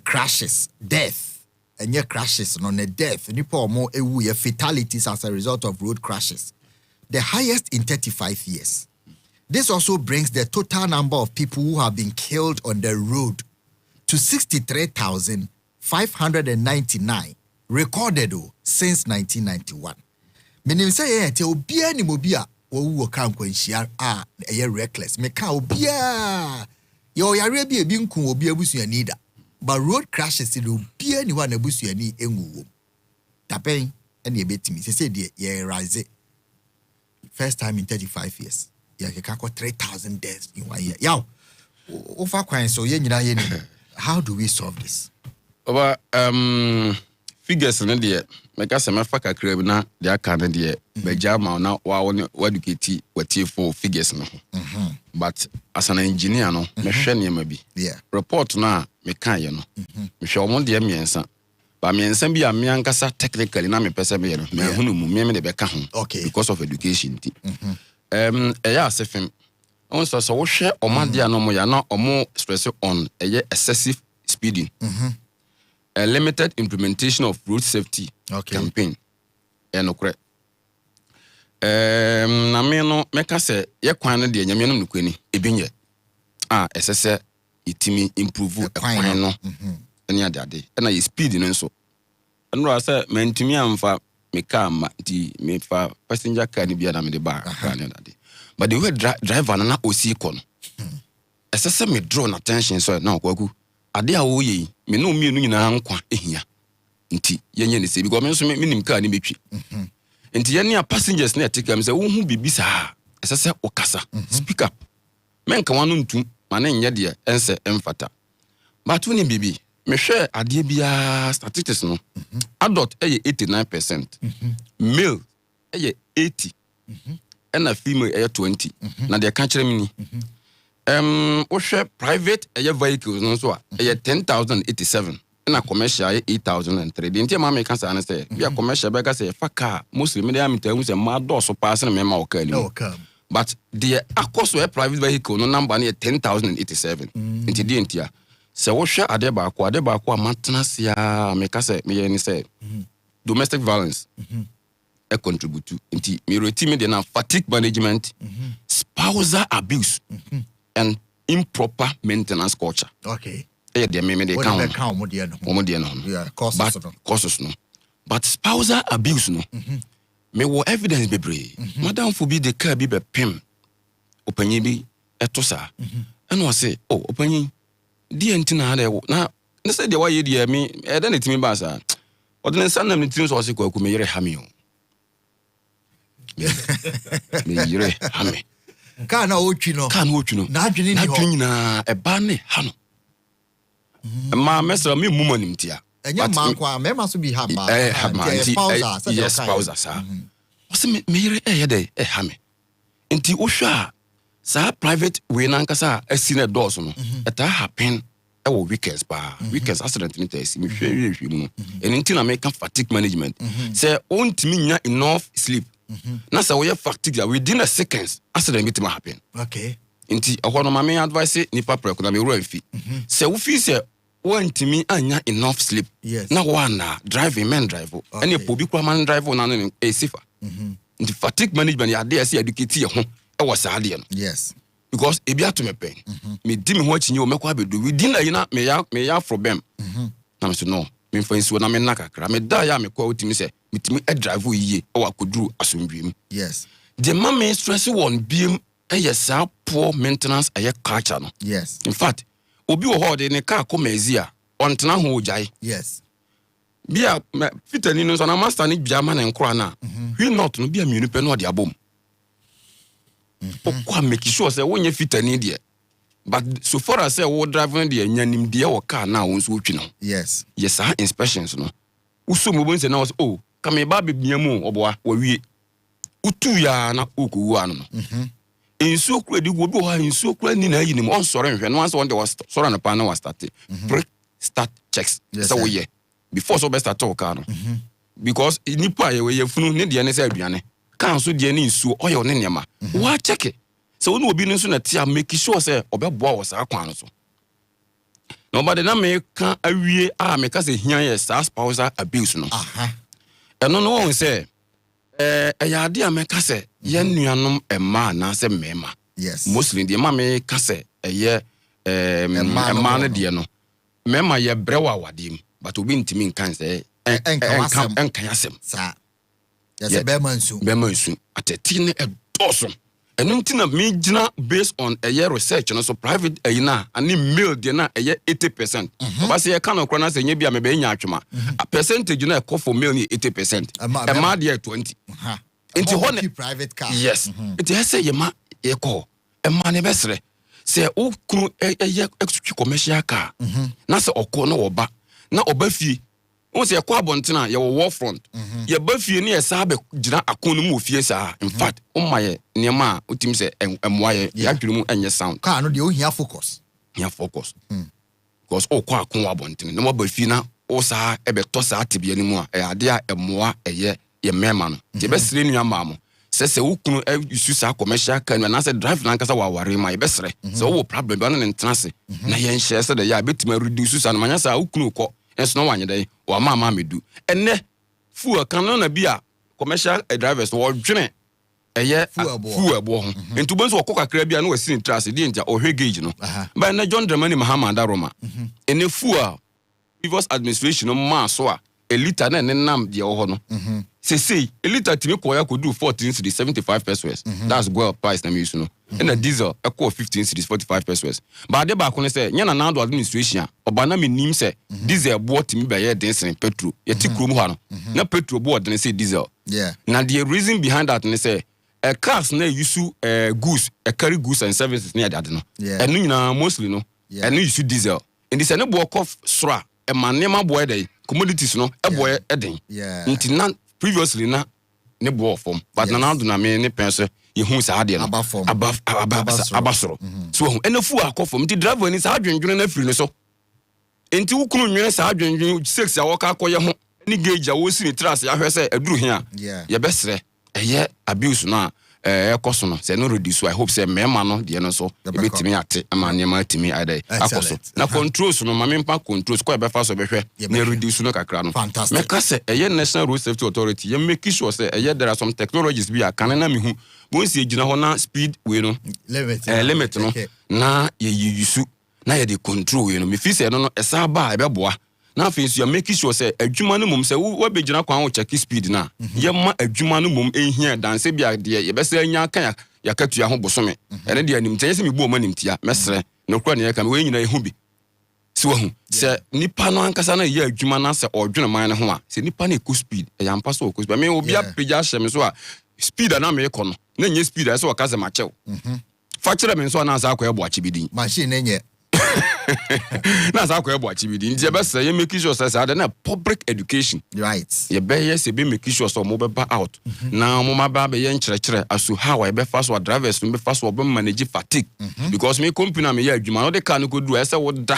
crashes, death. And your crashes on a death, nipo more fatalities as a result of road crashes, the highest in 35 years. This also brings the total number of people who have been killed on the road to 63,599 recorded since 1991. Meaning say te obia ni mobia wo kan kwanhia reckless. Me ka obia yo yare bi nku obi abusuani da. But road crashes will be anyone a bush any engu. Tapping any bit me. They said, yeah, rise. First time in 35 years. Yeah, you can't 3,000 deaths in 1 year. Yow, over quite so how do we solve this? Over figures in the make us a mafaka crib na the Canada, Bejama now, what educate what for figures. But as an engineer, no, maybe. Yeah. Report na me kan ye no. Me hwe omo de miensa. Ba miensa bi a me ankasa technically na me pese me ye no. Me hunu mu me de be ka ho. Okay. Because of education ti. Eya asefem. On so wo hwe omo de no mo ya na omo stress on excessive speeding. A limited implementation of road safety campaign. Enokre. Na me no meka se ye kwan no de nyame no nkwani ebinye. Esese itimi improve kwan no. Eni ade. Na ye speed no nso. Eno say mentimi amfa me car ma di me fa passenger car ni bia na me de ba kan ade. But the way driver na osi kono. Esese me draw attention so na kwaku. Ade a wo yi me no mienu nyina nkwa ehia. Nti yenye ne se because me nso me nim car ni betwi. Nti yenye passengers na take am say wo hu bibisa. Esese okasa. Speak up. Menka wanu ntum mane nye de ense emfata. But when bibi me hwe ade bia statistics no. Adult 89%. Male 80. And a female 20. Na de kan kire me ni. We share private vehicles no so 10,087 and a commercial 8,003. The entire mama can say be a commercial bega say faka mostly me dey tell say mad door so pass na me ma o kan. But the akos private vehicle no number na 10,087. Nti di entia se wo hwe ade ba ko maintenance ya me ka say me ni say domestic violence e contribute to nti me reti me dey na fatigue management, spousal abuse and improper maintenance culture. Okay. Yeah, they may count. Yeah, causes no. But spousal abuse no. Me wo evidence be brave. Madam fobi the car be pim. Opanyi bi etosa. And was say, oh, opanyi. Di entina de na say the way dey me e den etimi ba sa. Odin san na me tin so say kwaku me yere ha me o. Me yere ha me. Kana ochi no. Na adwene ni ho. Na eba ne ha no. ma mesra me mum anim tia enya man kwa me ma so bi ha ba yes pausa sa o se me yire ye dey ha me nti wo hwa sa private we na nkasa asine doors no eta happen e wo weekends ba weekends accident ni tesi me hwe mu eni nti na me ka fatigue management say ontimi nya enough sleep na say we fatigue within a seconds accident meet ma happen okay nti ahono ma me advice ni papre ko na me ro amfi say wo fi say ontimi anya enough sleep na wana driving men drive any pobi kwa man drive na no e safer nti fatigue management ya dey say educate ye ho e was ade no yes because e bia to me pen me di me ho achinye o mekwa bedu within a yina me ya problem na me so no me fancy wo na me nakakra me da ya me kwa otimi say mitimi e drive yiye e wa koduru asomdwem yes the mama stress one biem e yes poor maintenance e culture no yes in fact obi wo ho de ne car ko mazia on tena ho ojai yes bia fitani no so na master ni bia ma na nkora na we not no bia mienu pe no de abom okwa make sure say wonye fitani de but so far as say wo driving de nyanim de wo car na won so otwi no yes inspections no uso mo bon say na was oh ka me ba bebia mu oboa wa wie utu ya na okuwu anu no insuo kura di go bi ho insuo kura ni na yinim on sore nhwe no answer on the was sore na pa na was start start checks so we before so best start talk no because nipa ye funu ne de ne say aduane kan so de ne insuo oye ne nema wa check so wonu obi nso na tia make sure say obeboa wo sa kwan no so nobody na me kan awie a me ka say hian ye sa spousal abuse no eno no won say yade a me ka say ye nuanom ema na say mema yes mostly de ma me ka say ye ema na de no mema ye brewa awadem but obi ntimi nkan say enkan yasem sa yes bema nsu ateti ne edoso enu ntina me gina based on a year research no so private ayina ani mail de na 80% oba say kan okro na say nya bia me be nya atwema a percentage na e for mail ni 80% e ma de 20 enti ho ne private car yes enti say ye ma e ko e ma ne besre say o kru ye execute commercial car na say okọ no oba na oba fie o say kwa bontena ye wo war front ye ba fie ne ye sa be gina akonu mu fie sa in fact o ma ye niema otim say emwa ye ya twere mu enye sound car no de o hia focus because o kwa akon wa bontena no ba fie na o sa e be to sa atibia ni mu a e ade a emwa eye ye mema no je be sire nua ma mo se ukunu isu sa commercial car na say drive na nkasa wa ware ma ye be sire so wo problem ba no ntenase na ye nhye se de ya betima reduce sa na manya sa ukunu ko enso no wanye dey wa mama medu enne fuel kan na bia commercial drivers wo dwene eye fuel bo ho entu bonso okọ kakra bia na wasi trace di ntia ohwe gauge no ba na John Dramani Mahama Daroma enne fuel previous administration no ma so a liter na nenam de ho no say a liter timi ko ya ko do 14 cedis 75 pesos that's well price na me use no and a diesel e ko 15 cedis 45 pesos but de ba ko ne say nya na nando administration oba na me nim say diesel bo timi be ye densen petrol ye ti krom ho no na petrol bo de say diesel na the reason behind that ne say cars na use goods carry goods and services near that no and nyina mostly no and use diesel and this na bo ko sora e manema bo e dey commodities no e bo e den nti na previously na ne bo form but na do na me ne pense ye hu sa ade no abasoro so hu enefu akofom nti driver ni sa adwendwene na firi no so nti wukunu nwene sa adwendwene 6 a woka akoye ho ni gauge a wo si ni trace ya hwese aduru hia ye besre eye abuse na ekoso no se no reduce I hope say mema no de no so ebetimi ate ama nema atimi ade akoso na controls no mamempa controls ko ebefa so behwe na reduce no kakra no meka se eye National Road Safety Authority ye make sure say eye there are some technologies bi akane na mehu bonsi egina ho na speed we no limit no na ye yusu na ye de control we no me fi say no esa ba ebeboa na afensu ya make sure say adwuma no mum say wo begina kwan wo check speed na ye ma adwuma no mum ehia danse bia de ye besa anya kan ya katua ho bosome ene de anim tanye se me bu o manimtia mesre no kura ne ya kan we nyina ehu bi si wo hu se nipa no ankasa na ye adwuma na se odwene man ne ho a se nipa na eku speed e ya mpa so eku speed me obi apeja hye so a speed na me ekọ no na nye speed a se o ka se ma chew fa kire me so na asa akọ ebo achi bidin machine enye Na sa ko ebo achievement. Nti be say make sure say na public education. Right. Ye be yes be make sure so mo be ba out. Na mo ma ba be ye nkyerɛkyerɛ asu how I be fast what drivers be fast what be manage fatigue. Because me company me ya adwuma no de car no ko do say wo da.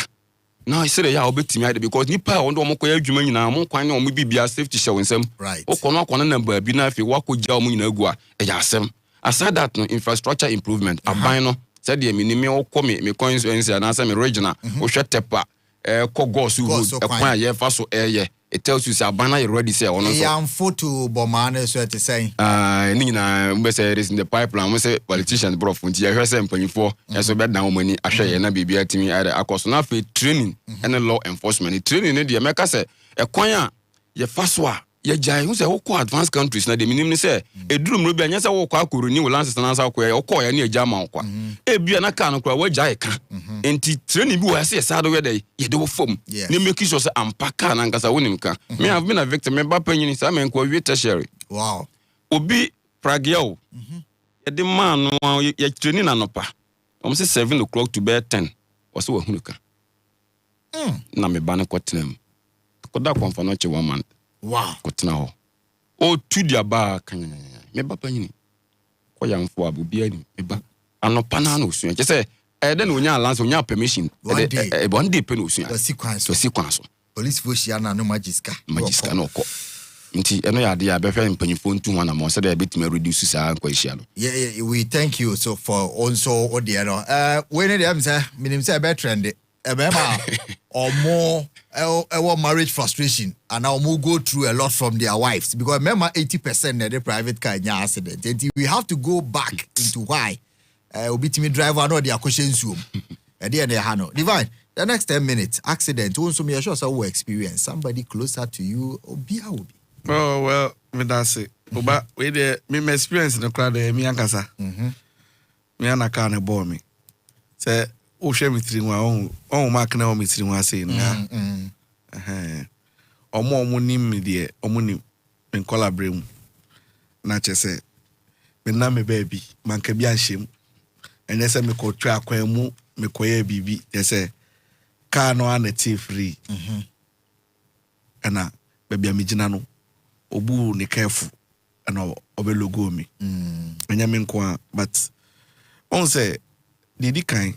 Now I say ya obetimi ade because nipa on do mo ko ya adwuma nyina mo kwan na mo bibia safety show nsem. Right. O kono akwana na ba bi na afi wa ko gya mo nyina agu a e ya asem. Aside that no infrastructure improvement aban no said the minimum o come me coins and answer me regional o hwe tepa kogos road kwan ye fa so it tells you say abana you ready say ono so am photo bomane so to say ni na mbe say it is in the pipeline we say politicians bro funti ye hwe say mpanyfo so be dan omani ahwe ye na bibia timi ade akoso na fe training and law enforcement training ne de meka say kwan a ye fa so a ye jai who say who advanced countries na de minim ni say edurum no bia nya say wo kwa koroni wo lances na sa kwa ye wo ya na eja ma kwa e bia na ka no kwa wo jai ka enti training bi wo say sa do we dey ye de wo fom ni make sure say ampaka na nkasa wonim ka me have been a victim me ba panyin sa me kwa wi tertiary wow obi pragiao ye de man no ye training na nopa om say 7 o'clock to bed 10 wo say wo hunu ka na me ba na kotenam ko da kon fa no che 1 month. Wow. Kotena ho. O tu dia ba kan. Me ba panyini. Ko yamfo abobia ni me ba. Anopa na no sua. Je say den onya lance onya permission. One day pe no sua. To sequence. Police force ya na no magiska. Magiska no ko. Nti eno ya de ya be hwe mpanyifo ntu ho na mo say dey betima reduce sa kwa hia no. Yeah, we thank you so for also odi no. We need am say minim say be trend. Remember or more marriage frustration and now more go through a lot from their wives because remember 80% of the private car in accident and we have to go back into why obitimi driver no their questions room and then they hano divine the next 10 minutes accident also me sure so experience somebody closer to you obi. Oh well me that's it oba we the me experience in the crowd me ankasa me anaka na bore me say o hwe mitiri nwa on mark na o mitiri nwa sei na omo nim de omo nim en collaborate na chese me na me baby man ka bi anhyem ene se me ko twa akwan mu me koye bibi chese car no aneti free ana baby amigina no obu ne careful ana obelogo mi enya me nko but on say didi kan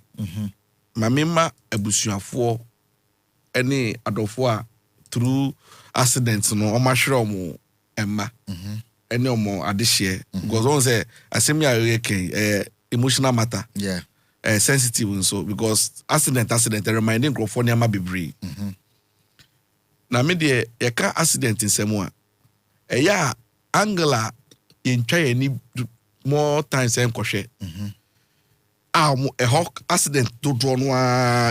mamema abusuafo ene adofo a through accidents no omahwere omo emma ene omo adehye because on say asemi a emotional matter sensitive so because accident reminding grofo ne ama bebre na me de ye ka accident nsemu a eya angela yentwa yani more times enkohwe a hawk accident to draw no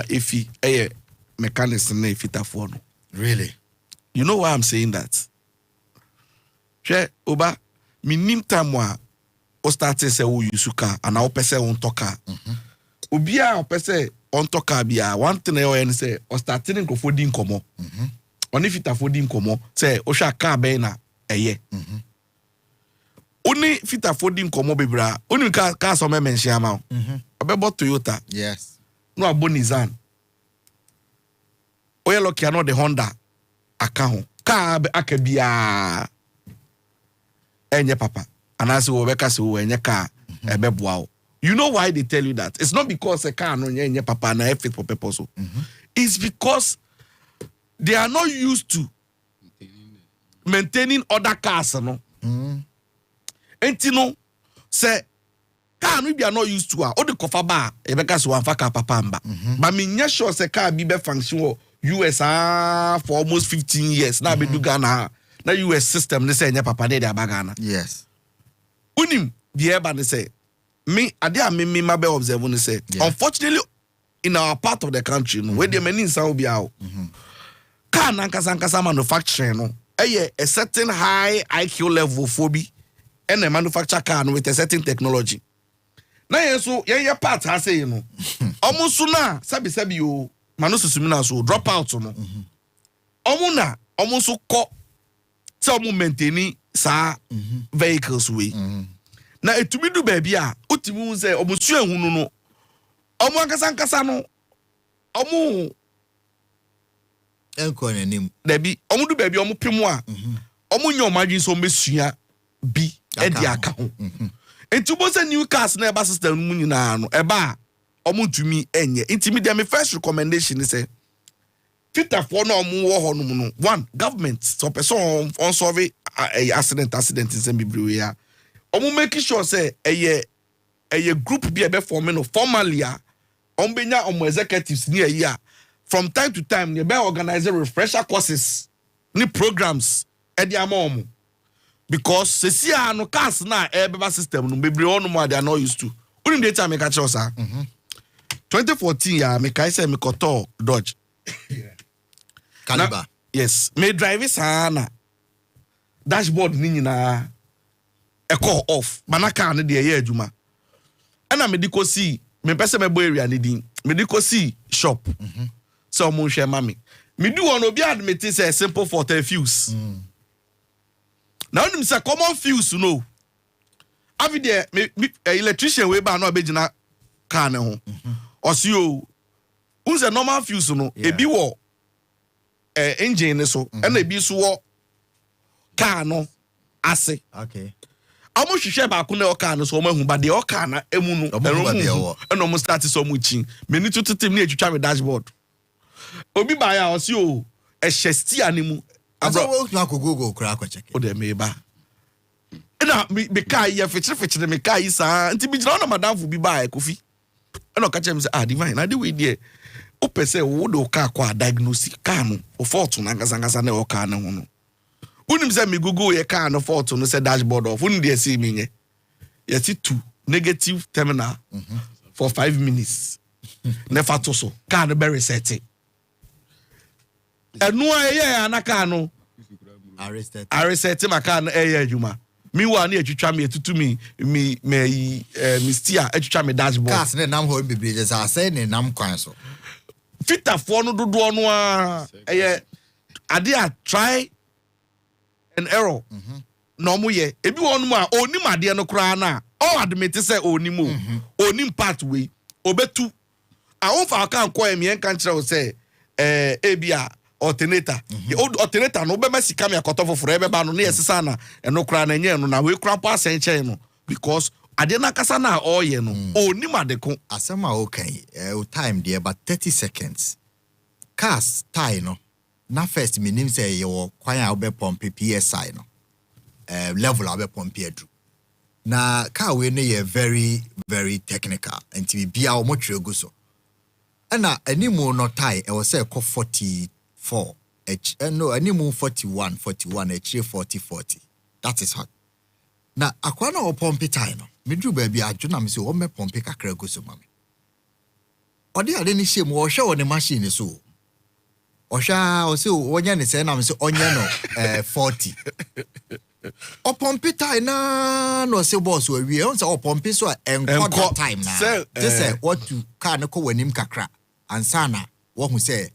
efi mechanics na efitafo no. Really? You know why I'm saying that? She oba minim time wa o start say wo yusuka and na o pese on toka. Obi a o pese on toka bia one thing e say o start in go din komo. On efitafo din komo say o sha car be na eye. Oni fitafo din komo bebra. Oni ka so me mention ama. Abebo Toyota. Yes. No abonizan. Oye loki ano the Honda akaho. Ka akabia. Enye papa. Anase wo beka se wo enye ka ebeboa. You know why they tell you that? It's not because a car no enye papa na fit for purpose. It's because they are not used to maintaining other cars no. Enti no say car no be are not used to o de kofa ba e be ka so anfa ka papa mba but me nya sure say car bi be function US for almost 15 years na be do Ghana na US system ne say nya papa ne dey Ghana. Yes. Unim the eba ne say me ade a me ma be observe ne say unfortunately in our part of the country no where the many sound be out car na nkasa manufacturing no a certain high IQ level phobia and a manufacture car with a certain technology. Na yeso ye part ha say no. Omusu na sabi yo manusu sumina so drop out no. Omuna omusu ko say omu maintain sa vehicles we. Na etumi du baby a otimi say omusu ehunu no. Omu ankasa no Omu enko nanim. Debi omu du baby omu pemu a. Omu nya omagin so mesua bi e di aka ho. Enti bo se new cars na eba system mu nyina no eba omu tumi enye. Enti me my first recommendation is Twitter for no omu wo ho no mu no. One, government so person on solve accident in some bibliya. Omu make sure say a group be ebe forming no formally ombenya omu executives near here. From time to time, you be organizing refresher courses, ni programs, edi amomu. Because se si no cars na ebe system no bebre onu mo they are not used to. Unim dey time make catch us 2014 ya me kai say me koto Dodge. Caliber. Yes, me drive sana. Dashboard ni nyina e call off. Manaka na dey here adwuma. Ana me diko see me pese me boy area ni din. Me diko see shop. So mo share mami. Me do one obi admit say simple for the fuse. Now him say common fuse no. Avi there me electrician we ba no abegina car ne ho. Osi o. Unse normal fuse no ebi wo engine ne so and ebi so wo car no ase. Okay. Amo hwehwe ba ko na o car no so mo hu ba de o car na emu no eno mo start so mo chin. Me ni tututim na etwitwa me dashboard. Obi ba ya osi o ehye animu abro wo na ko go kra ko check o de me ba na me kai ya fechire me kai sa nti bi jira na madam fu bi ba e kofi na o ka chem say divine na de we die o pese wo do ka kwa diagnose ka no o fault na ngasa na o ka na ho no unim say me google ye ka no fault no say dashboard of unim dey see me nye ye see two negative terminal for 5 minutes never to so ka no be reset enu aye anaka no arrested my car no adwuma me wa na etwitwa me etutu me steer etwitwa me dashboard cars na nam ho bebre je say na nam kwan so fitafo no dodo no a ade a try and error no mo ye ebi won mo a onim ade no kra na o admit say onim onim pathway obetu a won fa kan ko em yen kan kire say ebia alternator the old alternator no be mesika me akoto foforo ebe ba no na yesesa na eno kra na nye no na we kra pa asenche no because ade na kasa na oye no onim adeko asema okay time there but 30 seconds cars tie no na first minim say you kwan a be pump PSI no level a be pump edu na car we no ye very very technical and to be bia o mo twegu so na animu no tie e was say 44 no animu 41 40 that is hot na akwa na o pump tie no medru ba bia adwo me say o me pump kakra go so mame odi ade ni shame wo hwe woni machine so o say onya ne say na me say onya no 40 o pump tie na no say boss we on say o pump so enko time na this what to car no ko wanim kakra ansana wo hu say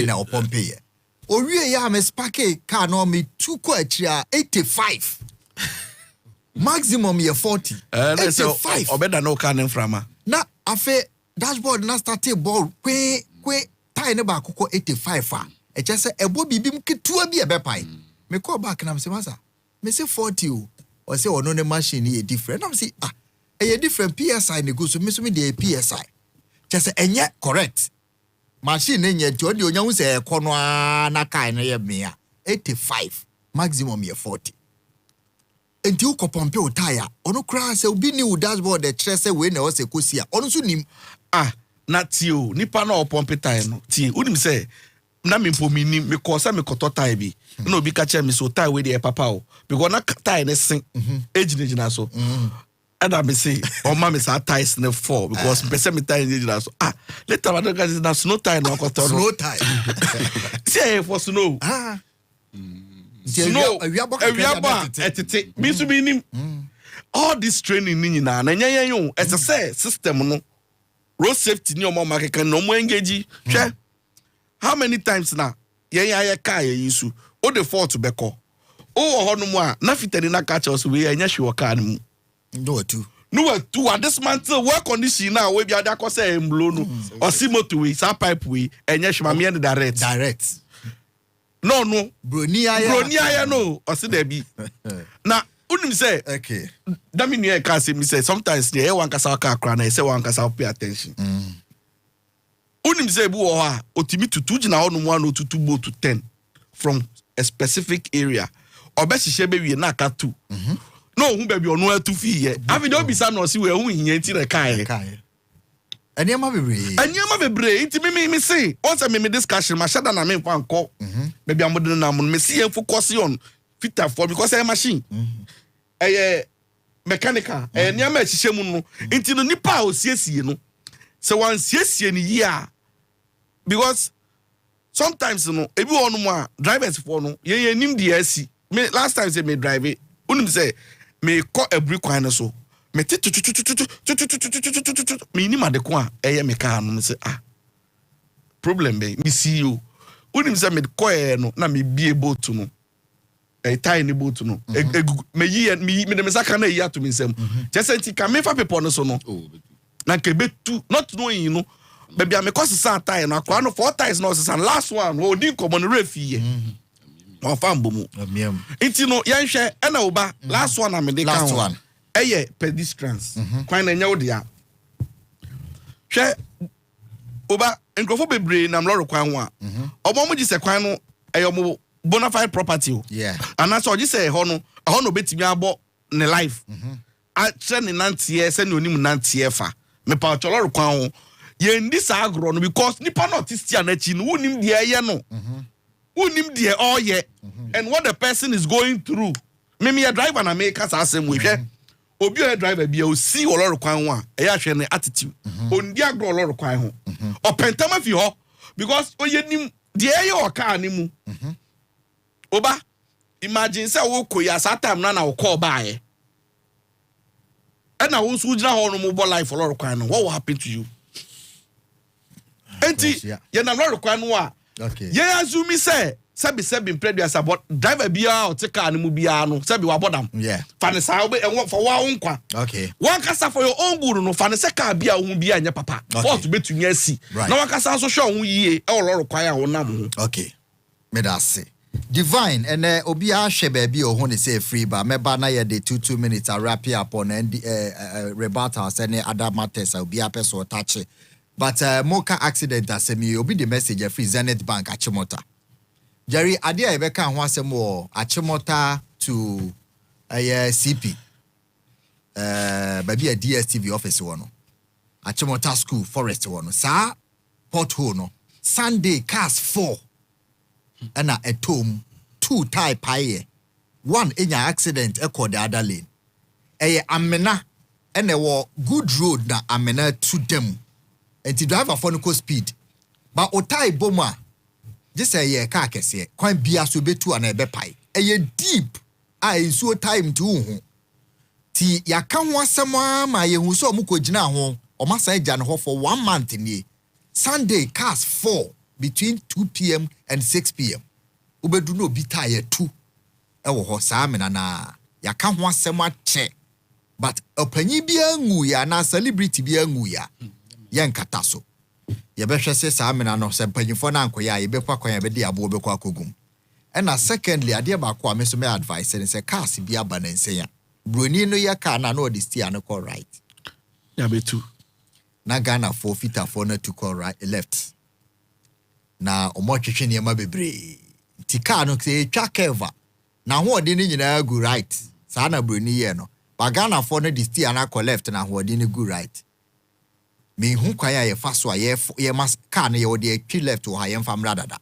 na o pump ye o wie ya me sparke car no me tu ko akira 85 maximum ye 40 85 obeda no car nem frama na afa dashboard na start ball kwe tie ne ba kokko 85 a e che say ebo bibim ketua bi e be pai me call back na me say masa me say 40 o say ono ne machine ye different na me say e different PSI ne go so me dey PSI che say enye correct machine enye ti odi onya hu say ekono na kai na ye me a 85 maximum ye 40 enti uko pompe o tire ono kra say obi ni u dashboard e kire say we na o say kosi a ono so nim na tio nipa na o pompe tire no ti unim say na me mpo minim me ko say me koto tire bi na obi ka kire me so tire we dey papa o because na tire ne sen ejinejina so and I say o ma me say tires ne fall because person me tire ejinejina so later I don't get na snow tire na koto snow tire say for snow snow ewiaba etete me so minim all this training ni nyina na nyen yo say system no road safety ni omo makeka no mo engage hwe how many times na ye car ye isu o the fault be ko o ho no mu a na fitani na catch us we enya hwe car no mu no tu no two at this month work condition now we be ada ko say emblo no or see motorway sa pipe way enye hwamame and direct no broni aya no or see there be na unim say okay that mean you can say me say sometimes the one kasa ka akra na say one kasa pay attention unim say bu o ha otimi tutu gina ho no mu an otutu boat to 10 from a specific area obesihye be wie na aka 2 no hu baby onu atu fi ye afi do bisa no si we hu hinya nti re kai Anyama bebre nti me say once me discussion ma shada na me fa nko baby amode na me see en focus on fit for because I machine mechanical anyama ehihye mu no nti no nipa o siesie no se wan siesie ni ya because sometimes no ebi wonu mu a drivers for no ye nim de asi me last time say me drive unim say me ko ebri kwan so me me ni madeko a eye me car no say problem be me see you unim say me ko no na me bie boat no tiny boat no me yi me dem saka na yi to me nsem just say ka me fa people no so no na ke betu not knowing no baby me cause sa tie no akwa no 4 ties no say last one o di common refi one fan bomu inti no yan hwe e na oba last one na me dey count one eye pedestrians kwan na nya odia hwe oba enkrofo bebre na mloro kwan ho a obo mo gi se kwan no eyo bona fide property yeah and that's all you say ho no betimi abo ne life a tre ne nantie se ne onim nantie fa me pa choloro kwan ho ye ndi sa agro no because nipa not stia na chi no unim de eye no unim de oye and what the person is going through me a driver na me ka sa asem we hwe obi o driver bia o si oloro kwan ho a e ya hwe ne attitude ondi agro oloro kwan ho o pentama fi ho because oye nim de eye o ka ni mu oba imagine say wo koya sa time na wo call bae and na wo so gina ho no mo life oloro kwan no what will happen to you enti ye na oloro kwan no a okay ye azumi say sebi preduas about driver bia o te car no mu bia no sebi wa bodam yeah fa sa obe for wa nkwa okay one kasa for your own good no fa say car bia hu bia nya papa for to betumi asi na one kasa so show hu yie e oloro kwan a wo nam okay me da say Divine and Obia Shebebi or Honey say free but mebana ya de 2 minutes I wrap up on and rebuttals any other matters I'll be a person touch it. But Mocha accident as me obi the message free Zenith Bank Achimota. Jerry Adia Ebeka once more Achimota to CP baby a DSTV office one. Achimota school forest one. Sa pothole no Sunday cars 4 and a tomb 2 tie pie 1 in your accident echo the other lane amena and there were good road na amena to them and to drive a phonical speed but o tie boma just say car kese kwan bia so betu an ebe pai deep I so time to ti yaka ho asem ma ye hu so mu ko gina ho o masa eja no for 1 month ni Sunday cars 4 between 2 p.m. and 6 p.m. Ubedu no bita ye 2. Ewo ho saa mena na yaka ho asem ache. But opanyi bia ngu ya na celebrity bia ngu ya. Ye nkata so. Ye behwe se saa mena no se mpanyifo na ankoya ye bekwa kwan ye be dia bo bekwa kogum. And secondly ade ba ko ameso me advice and say cars bia ba na nsenya. Broni no ya ka na no de steer no call right. Ya betu. Na Ghana 4 feet for no to call right left. Na omotwetwe niam bebre ti car no say twa curve na ho ode ni nyina go right sa na broni ye no ba Ghana for no dis ti ana ko left na ho ode ni go right me hu kwa ya ye fa so ye mas car no ye ode twi left wo ha ye mfam radada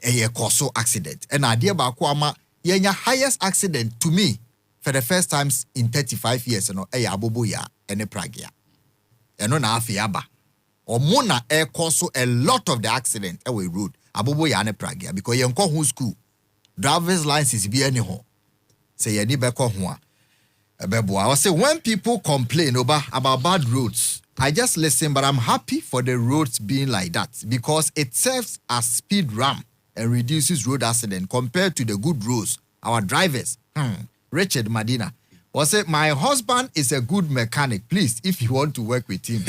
ye cause accident and ade ba ko ama ye nya highest accident to me for the first times in 35 years no abobo ya ene pragia eno na afiaba Omona air cause a lot of the accident away road. Abobo ya ne pragia because you nko school. Driver's license be any ho. Say you need beko ho. Ebebo I say when people complain about bad roads, I just listen but I'm happy for the roads being like that because it serves as speed ramp and reduces road accident compared to the good roads our drivers. Richard Madina Was it my husband is a good mechanic? Please, if you want to work with him,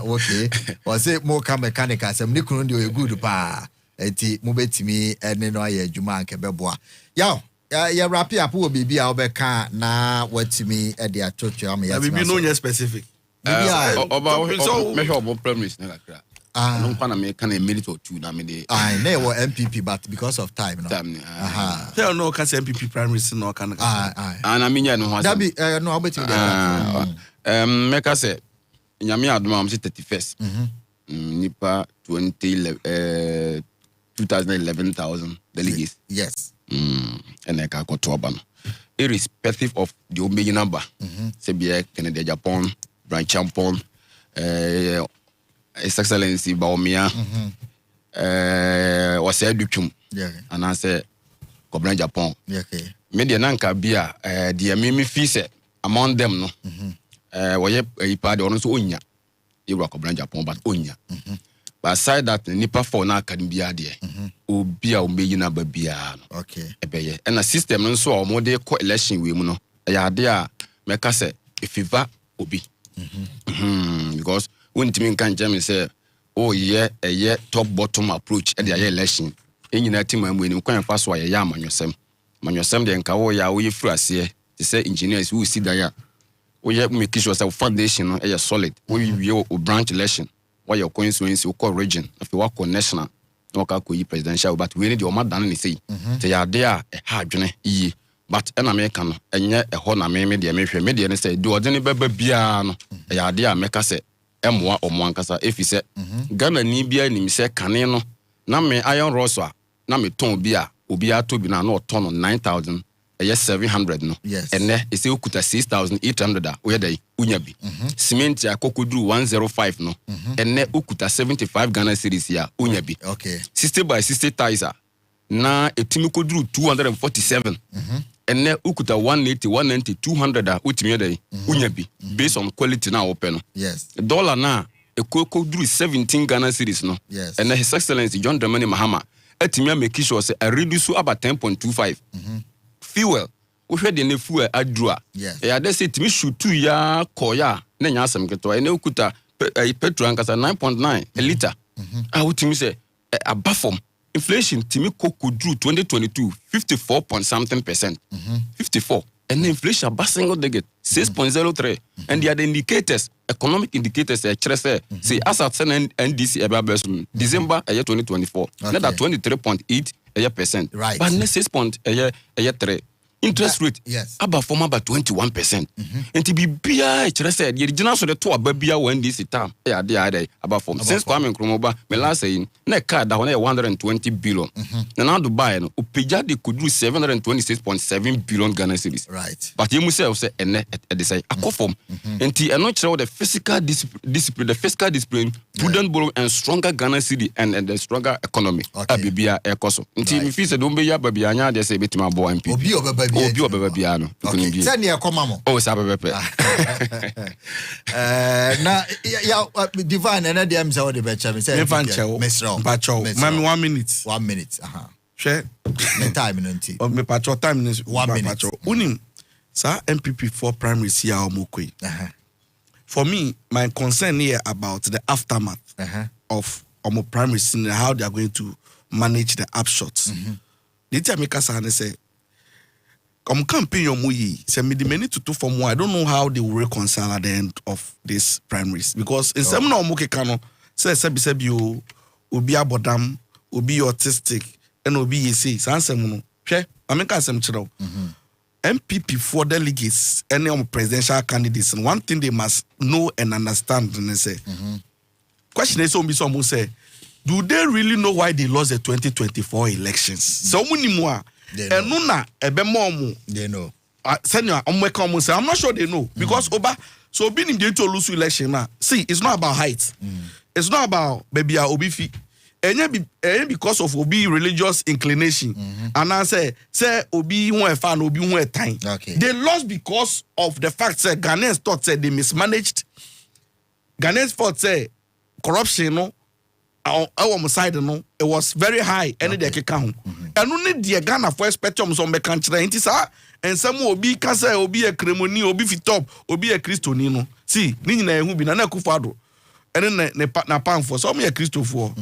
okay. Was it more car mechanic? As I'm not going to do a good pa. Eti mubetimi ene no aye adwuma anke beboa. Yaw, ya wrap up wo bibi a obeka na watimi e de atocho am ya. Bibi no specific. Oba so me sure about premise na kakra. No pa na me can a minute or two na me dey. Na e wo MPP but because of time no. Time. Tell no can say MPP primary no can. Na me nya no ho. Dabi no obetimi dey. Me ka say nyame adoma am say 31st. Nipa 2011,000 delegates. Yes. And I got to Obama. Irrespective of the Omega number, CBA, Canada, Japan, Branch Champon, His Excellency Baumia, was a ducum. And I said, Cobran Japan. Media Nanka Bia, the Mimi Fise among them, no. Why a part on Unya. You were Cobran Japan, but Unya. Aside that, nipa for na can be there. Obi a umbeyi na babia. Okay. Ebeye. And a system nso a mo de co election we mu no. Ya de a meka say efiva obi. Because when timi kan jam say oh yeah a top bottom approach at the election. Enyina team am we ni kwan fa so ya amanyosem. Amanyosem de nka wo ya wo ye fru ase. They say engineers who see that ya. Wo ye make sure say foundation no e solid. We o branch election. Why your coincidence you call region if you work on national no ka ko presidential but we need your madam ni say they are there a hard dwene yi but en America no enye e ho na me de me hwe me de ne say do odene baba bia no e ya de America say emoa omo ankasa efi say Ghana ni bia ni say kane no na me iron rods a na me ton bia obi ato bi na no ton no 9,000 yes 700 no and there is okuta 6,800 where they unya bi cement ya kokodru 105 no and there okuta 75 Ghana cedis ya unya bi okay 60 by 60 ties na etimi kodru 247 and there ukuta 180 190 200 utimi dey unya bi based on quality na open no yes dollar na kokodru 17 Ghana cedis no and His Excellency John Dramani Mahama etimi make sure say a reduce about 10.25 fuel we hwe de ne fuel adrua ya de say timi shutu ya koya na nya asem keto ene okuta petrol ankasa 9.9 a liter utimi say abafom inflation timi kokodru 2022 54 point something percent 54 and the inflation ba single digit 6.03 and the indicators economic indicators say as at NDC about December 2024 not at 23.8% right but next 6.3 interest rate about form about 21% and to be bia said you did so the two babia when this time about form since coming Kromoba me last saying na card that 120 billion now Dubai no upeja they could do 726.7 billion Ghana cedis right but you must say and they say akofom and not sure the physical discipline the fiscal discipline prudent borrow and stronger Ghana cedi and the stronger economy abibia ekoso nti me feel say don't be ya babia nya they say betima bo MP obi baba bia no send your komamo oh sa baba na ya divine na dem say what the becha me say mami 1 minute share me time no nti me patrol time no 1 minute unim sa MPP for primary sia omokoi for me my concern here about the aftermath of omo primary and how they are going to manage the upshots the time make us say come campaign your muyi say me the many to for more I don't know how they will reconcile at the end of this primaries because in some no omoke kano say sebi obi abodam obi autistic and obi yesi sansem no hwe ameka asem chiro MPP for delegates any presidential candidates and one thing they must know and understand and say question is some say do they really know why they lost the 2024 elections so many more and nuna ebe momu they know senior say I'm not sure they know because oba so being in the to lose election now see it's not about height it's not about baby obi fi and because of obi religious inclination and I say obi who a fan obi who a time they lost because of the fact that Ghanaians thought say they mismanaged Ghanaians thought say corruption no our side no it was very high and they can and only the Ghana for spectrum so me can try and some obi kasa obi a kremoni obi fi top obi a kristoni no see ni nyina ehu bi na Akufo-Addo ene na panfo so me a kristofo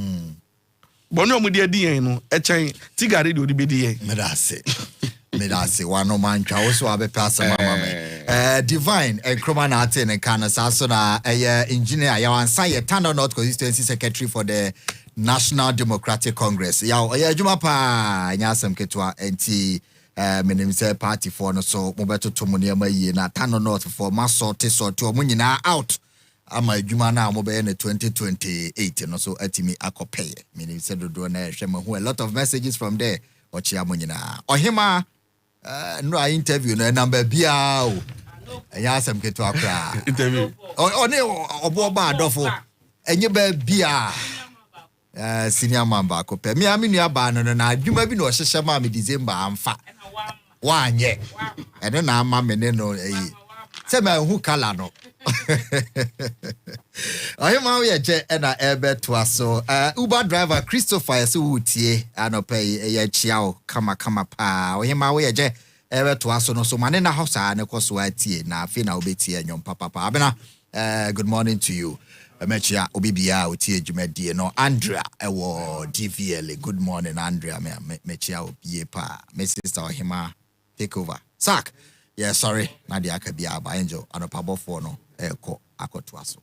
bonu omu de adi no e chen tigare de odi bedi yen me da se wano mantwa wo so abepa asama mama divine enkroma na ate ne kana so na engineer ya wansa ye Tano North constituency secretary for the National Democratic Congress ya adwuma pa nya asem ketwa enti menim say party for no so mobeto mo ne ma yie na Tano North for ma sorte o nyina out ama adwuma na mo be na 2028 no so atimi akopeye menim say dodo na hwema a lot of messages from there ochia mo nyina ohima no I interview no number bia o enya asem ketwa kra interview oni obo ba adofo enye ba bia senior member akopɛ me aminu aba no na adwuma bi na ɔhyehyɛ ma me December amfa wanye ene na ama me ne no sɛ ma hu kala no ohima we je na ebe to aso Uber driver Christopher so wutie anopɛ ye chia o kama pa ohima we je ebe to aso no so mane na hosa ne koso atie na afi na obetie nyom papa abena good morning to you Mechia obibia otie dwumadie no Andrea ewo DVL good morning Andrea mechia obie pa my sister ohima take over sak yeah sorry na dia ka bia ba angel anopabofo no eko akoto aso